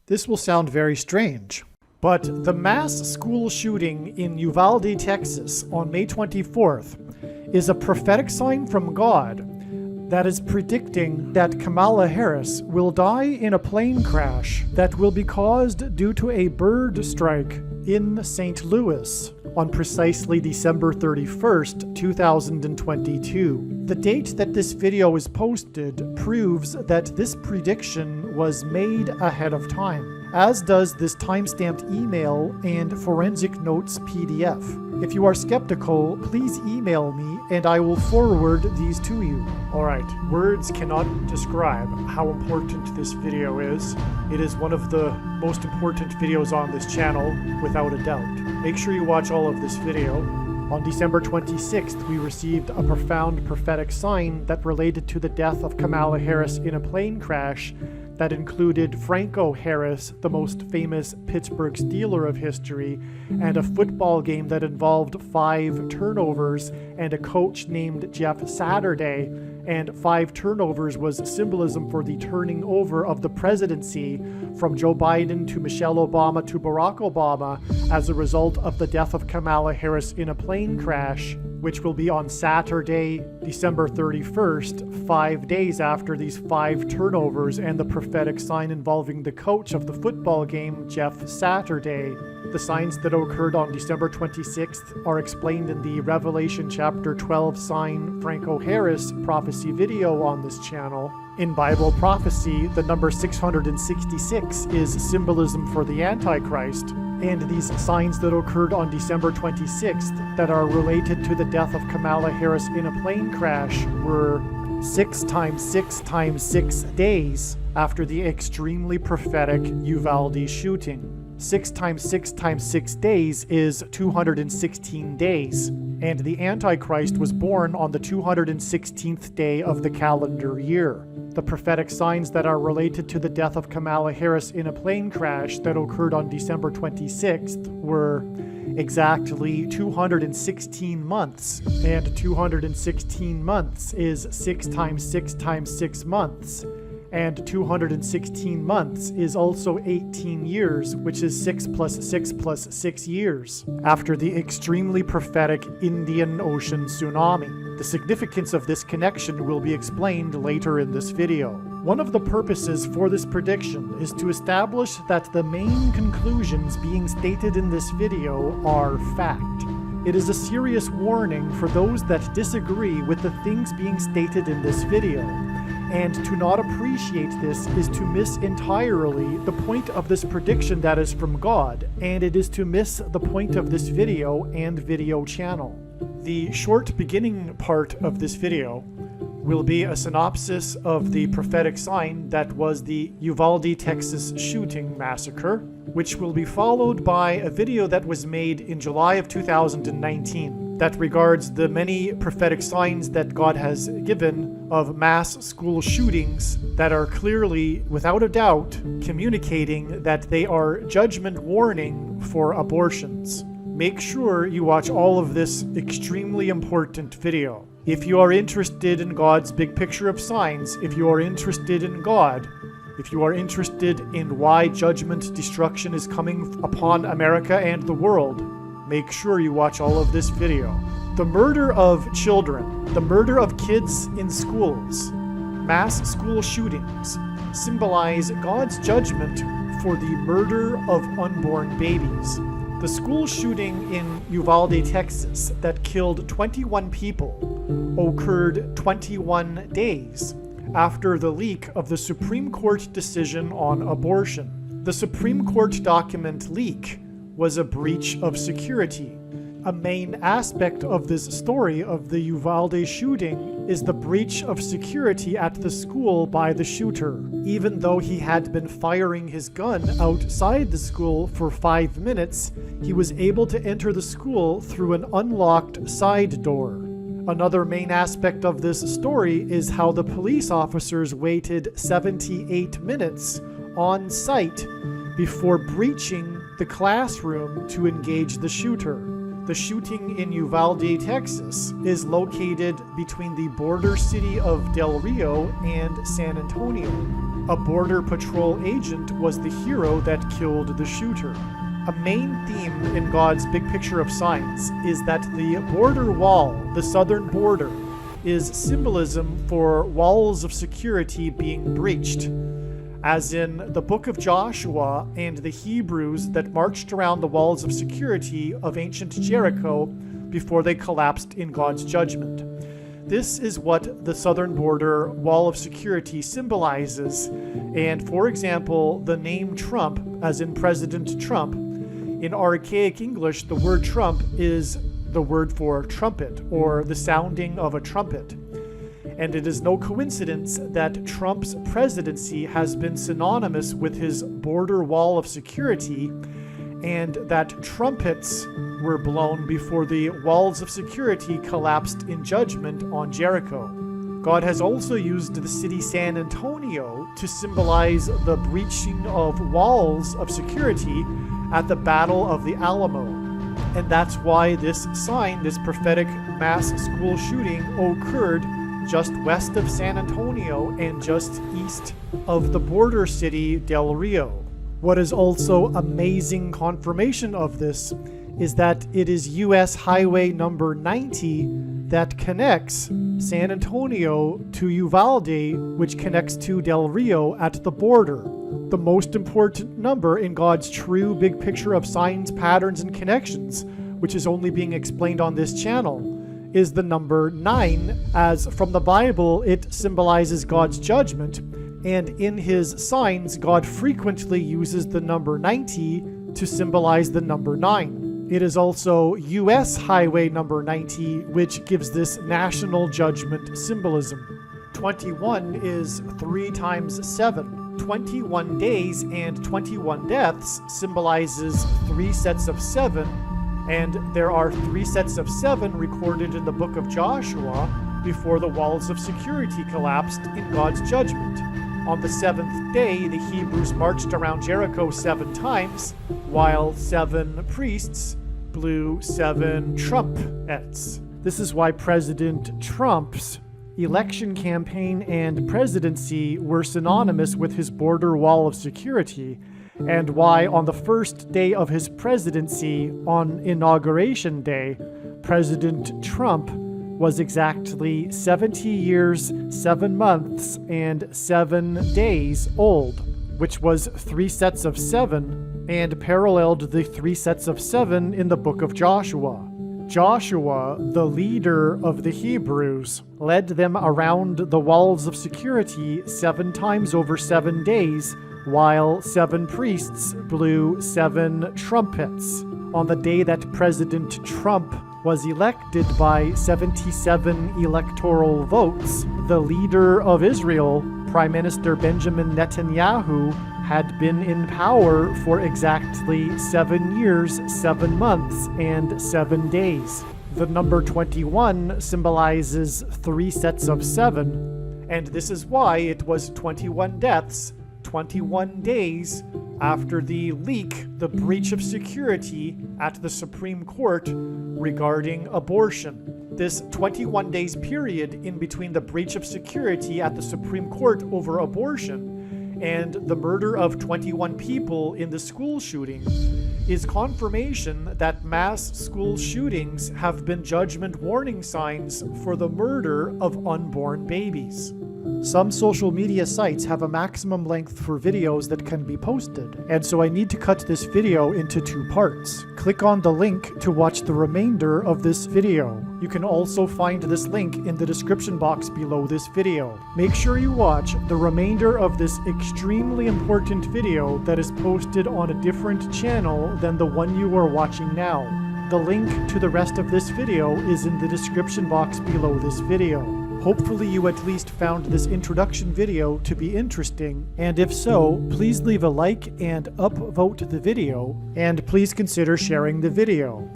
This will sound very strange, but the mass school shooting in Uvalde, Texas on May 24th is a prophetic sign from God that is predicting that Kamala Harris will die in a plane crash that will be caused due to a bird strike in St. Louis on precisely December 31st, 2022. The date that this video is posted proves that this prediction was made ahead of time, as does this timestamped email and forensic notes PDF. If you are skeptical, please email me and I will forward these to you. Alright, words cannot describe how important this video is. It is one of the most important videos on this channel, without a doubt. Make sure you watch all of this video. On December 26th, we received a profound prophetic sign that related to the death of Kamala Harris in a plane crash that included Franco Harris, the most famous Pittsburgh Steeler of history, and a football game that involved 5 turnovers and a coach named Jeff Saturday. And 5 turnovers was symbolism for the turning over of the presidency from Joe Biden to Michelle Obama to Barack Obama as a result of the death of Kamala Harris in a plane crash, which will be on Saturday, December 31st, 5 days after these 5 turnovers and the prophetic sign involving the coach of the football game, Jeff Saturday. The signs that occurred on December 26th are explained in the Revelation chapter 12 sign Franco Harris prophecy video on this channel. In Bible prophecy, the number 666 is symbolism for the Antichrist, and these signs that occurred on December 26th that are related to the death of Kamala Harris in a plane crash were 6 times 6 times 6 days after the extremely prophetic Uvalde shooting. 6 times 6 times 6 days is 216 days, and the Antichrist was born on the 216th day of the calendar year. The prophetic signs that are related to the death of Kamala Harris in a plane crash that occurred on December 26th were exactly 216 months, and 216 months is 6 times 6 times 6 months. And 216 months is also 18 years, which is 6 plus 6 plus 6 years, after the extremely prophetic Indian Ocean tsunami. The significance of this connection will be explained later in this video. One of the purposes for this prediction is to establish that the main conclusions being stated in this video are fact. It is a serious warning for those that disagree with the things being stated in this video. And to not appreciate this is to miss entirely the point of this prediction that is from God, and it is to miss the point of this video and video channel. The short beginning part of this video will be a synopsis of the prophetic sign that was the Uvalde, Texas shooting massacre, which will be followed by a video that was made in July of 2019 that regards the many prophetic signs that God has given of mass school shootings that are clearly, without a doubt, communicating that they are judgment warning for abortions. Make sure you watch all of this extremely important video. If you are interested in God's big picture of signs, if you are interested in God, if you are interested in why judgment destruction is coming upon America and the world, make sure you watch all of this video. The murder of children, the murder of kids in schools, mass school shootings symbolize God's judgment for the murder of unborn babies. The school shooting in Uvalde, Texas that killed 21 people occurred 21 days after the leak of the Supreme Court decision on abortion. The Supreme Court document leak was a breach of security. A main aspect of this story of the Uvalde shooting is the breach of security at the school by the shooter. Even though he had been firing his gun outside the school for 5 minutes, he was able to enter the school through an unlocked side door. Another main aspect of this story is how the police officers waited 78 minutes on site before breaching the classroom to engage the shooter. The shooting in Uvalde, Texas is located between the border city of Del Rio and San Antonio. a border patrol agent was the hero that killed the shooter. A main theme in God's big picture of signs is that the border wall, the southern border, is symbolism for walls of security being breached, as in the book of Joshua and the Hebrews that marched around the walls of security of ancient Jericho before they collapsed in God's judgment. This is what the southern border wall of security symbolizes, and for example, the name Trump, as in President Trump, in archaic English, the word trump is the word for trumpet, or the sounding of a trumpet. And it is no coincidence that Trump's presidency has been synonymous with his border wall of security, and that trumpets were blown before the walls of security collapsed in judgment on Jericho. God has also used the city San Antonio to symbolize the breaching of walls of security at the Battle of the Alamo. And that's why this sign, this prophetic mass school shooting, occurred just west of San Antonio and just east of the border city Del Rio. What is also amazing confirmation of this is that it is US Highway number 90 that connects San Antonio to Uvalde, which connects to Del Rio at the border. The most important number in God's true big picture of signs, patterns, and connections, which is only being explained on this channel, is the number 9, as from the Bible it symbolizes God's judgment, and in his signs God frequently uses the number 90 to symbolize the number 9. It is also US Highway number 90, which gives this national judgment symbolism. 21 is 3 times 7. 21 days and 21 deaths symbolizes 3 sets of 7, and there are 3 sets of 7 recorded in the book of Joshua before the walls of security collapsed in God's judgment. On the 7th day, the Hebrews marched around Jericho 7 times, while 7 priests blew 7 trumpets. This is why President Trump's election campaign and presidency were synonymous with his border wall of security, and why on the first day of his presidency, on Inauguration Day, President Trump was exactly 70 years, 7 months, and 7 days old, which was 3 sets of 7, and paralleled the 3 sets of 7 in the book of Joshua. Joshua, the leader of the Hebrews, led them around the walls of security 7 times over 7 days, while 7 priests blew 7 trumpets. On the day that President Trump was elected by 77 electoral votes, the leader of Israel, Prime Minister Benjamin Netanyahu, had been in power for exactly 7 years, 7 months, and 7 days. The number 21 symbolizes 3 sets of 7, and this is why it was 21 deaths, 21 days after the leak, the breach of security at the Supreme Court regarding abortion. This 21 days period in between the breach of security at the Supreme Court over abortion and the murder of 21 people in the school shooting is confirmation that mass school shootings have been judgment warning signs for the murder of unborn babies. Some social media sites have a maximum length for videos that can be posted, and so I need to cut this video into 2 parts. Click on the link to watch the remainder of this video. You can also find this link in the description box below this video. Make sure you watch the remainder of this extremely important video that is posted on a different channel than the one you are watching now. The link to the rest of this video is in the description box below this video. Hopefully you at least found this introduction video to be interesting, and if so, please leave a like and upvote the video, and please consider sharing the video.